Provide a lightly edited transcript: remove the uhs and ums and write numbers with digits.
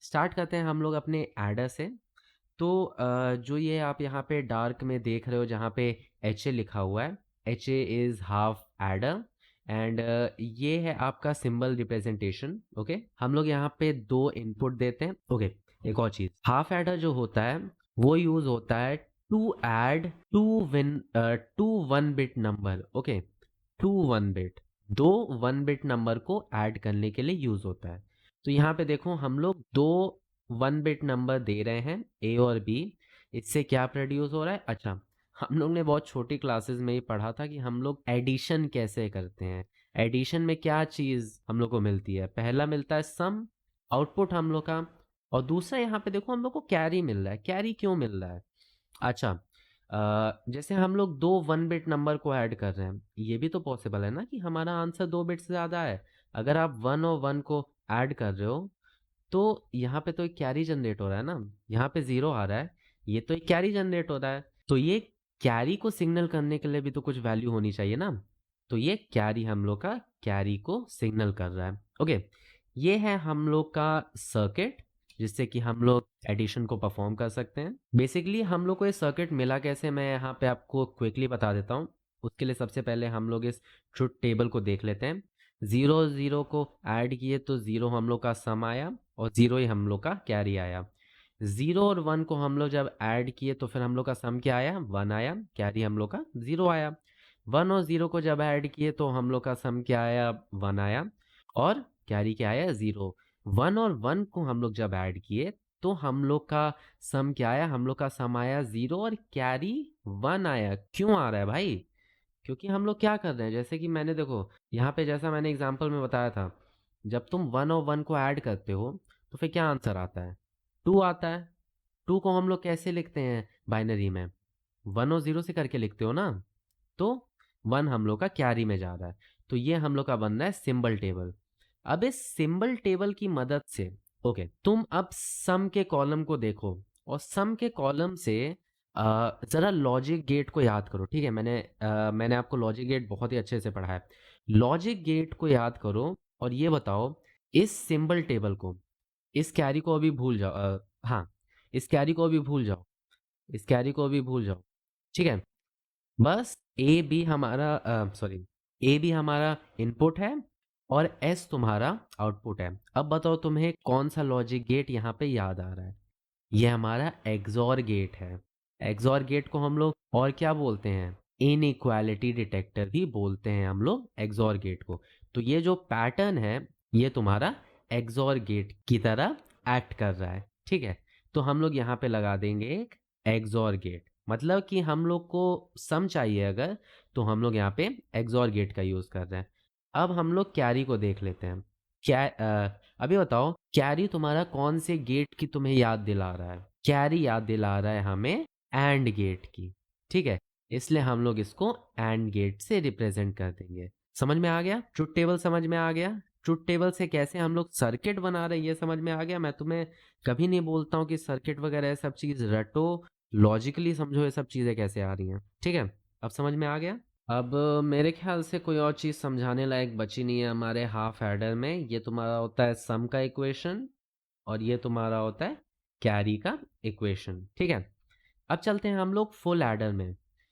Start करते हैं हम लोग अपने एडर से। तो जो ये आप यहाँ पे डार्क में देख रहे हो जहाँ पे एच ए लिखा हुआ है, H A is half adder and ये है आपका सिंबल रिप्रेजेंटेशन। ओके, हम लोग यहाँ पे दो इनपुट देते हैं। ओके, एक और चीज़, हाफ एडर जो होता है वो यूज़ होता है to add two one bit number. Okay, two one bit, दो वन बिट नंबर को ऐड करने के लिए यूज़ होता है। तो यहाँ पे देखो हम लोग दो वन बिट नंबर दे रहे हैं ए और बी। इससे क्या प्रोड्यूस हो रहा है? अच्छा, हम लोग ने बहुत छोटी क्लासेस में ही पढ़ा था कि हम लोग एडिशन कैसे करते हैं। एडिशन में क्या चीज़ हम लोग को मिलती है? पहला मिलता है सम, आउटपुट हम लोग का, और दूसरा यहाँ पे देखो हम लोग को कैरी मिल रहा है। कैरी क्यों मिल रहा है? अच्छा, जैसे हम लोग दो वन बिट नंबर को ऐड कर रहे हैं, ये भी तो पॉसिबल है ना कि हमारा आंसर दो बिट से ज़्यादा है। अगर आप वन और वन को ऐड कर रहे हो तो यहाँ पे तो एक कैरी जनरेट हो रहा है ना, यहाँ पे जीरो आ रहा है, ये तो एक कैरी जनरेट हो रहा है। तो ये कैरी को सिग्नल करने के लिए भी तो कुछ वैल्यू होनी चाहिए ना। तो ये कैरी हम लोग का कैरी को सिग्नल कर रहा है। ओके, ये है हम लोग का सर्किट जिससे कि हम लोग एडिशन को परफॉर्म कर सकते हैं। बेसिकली हम लोग को ये सर्किट मिला कैसे, मैं यहाँ पे आपको क्विकली बता देता हूँ। उसके लिए सबसे पहले हम लोग इस ट्रुथ टेबल को देख लेते हैं। ज़ीरो ज़ीरो को ऐड किए तो ज़ीरो हम लोग का सम आया और ज़ीरो ही हम लोग का कैरी आया। ज़ीरो और वन को हम लोग जब ऐड किए तो फिर हम लोग का सम क्या आया? वन आया, कैरी हम लोग का ज़ीरो आया। वन और ज़ीरो को जब ऐड किए तो हम लोग का सम क्या आया? वन आया, और कैरी क्या आया? ज़ीरो। वन और वन को हम लोग जब ऐड किए तो हम लोग का सम क्या आया? हम लोग का सम आया ज़ीरो और कैरी वन आया। क्यों आ रहा है भाई? क्योंकि हम लोग क्या कर रहे हैं, जैसे कि मैंने देखो यहाँ पे जैसा मैंने एग्जांपल में बताया था, जब तुम वन और वन को ऐड करते हो तो फिर क्या आंसर आता है? टू आता है। टू को हम लोग कैसे लिखते हैं बाइनरी में? वन और जीरो से करके लिखते हो ना। तो वन हम लोग का कैरी में जा रहा है। तो ये हम लोग का बन रहा है सिंबल टेबल। अब इस सिंबल टेबल की मदद से ओके, तुम अब सम के कॉलम को देखो और सम के कॉलम से जरा लॉजिक गेट को याद करो। ठीक है, मैंने आपको लॉजिक गेट बहुत ही अच्छे से पढ़ा है। लॉजिक गेट को याद करो और ये बताओ, इस सिंबल टेबल को, इस कैरी को अभी भूल जाओ। हाँ, इस कैरी को अभी भूल जाओ, इस कैरी को अभी भूल जाओ। ठीक है, बस ए बी हमारा सॉरी, ए बी हमारा इनपुट है और एस तुम्हारा आउटपुट है। अब बताओ तुम्हें कौन सा लॉजिक गेट यहाँ पे याद आ रहा है? ये हमारा एक्सॉर गेट है। एक्सॉर गेट को हम लोग और क्या बोलते हैं? इनइक्वालिटी डिटेक्टर भी बोलते हैं हम लोग एक्सॉर गेट को। तो ये जो पैटर्न है ये तुम्हारा एक्सॉर गेट की तरह एक्ट कर रहा है। ठीक है, तो हम लोग यहाँ पे लगा देंगे एक एक्सॉर गेट। मतलब कि हम लोग को सम चाहिए अगर, तो हम लोग यहाँ पे एक्सॉर गेट का यूज़ कर रहे हैं। अब हम लोग कैरी को देख लेते हैं। क्या अभी बताओ, कैरी तुम्हारा कौन से गेट की तुम्हें याद दिला रहा है? कैरी याद दिला रहा है हमें एंड गेट की। ठीक है, इसलिए हम लोग इसको एंड गेट से रिप्रेजेंट कर देंगे। समझ में आ गया? ट्रुथ टेबल समझ में आ गया? ट्रुथ टेबल से कैसे हम लोग सर्किट बना रहे हैं ये समझ में आ गया? मैं तुम्हें कभी नहीं बोलता हूँ कि सर्किट वगैरह ये सब चीज़ रटो, लॉजिकली समझो ये सब चीज़ें कैसे आ रही हैं। ठीक है, अब समझ में आ गया? अब मेरे ख्याल से कोई और चीज़ समझाने लायक बची नहीं है हमारे हाफ एडर में। ये तुम्हारा होता है सम का इक्वेशन और ये तुम्हारा होता है कैरी का इक्वेशन। ठीक है, अब चलते हैं हम लोग फुल एडर में।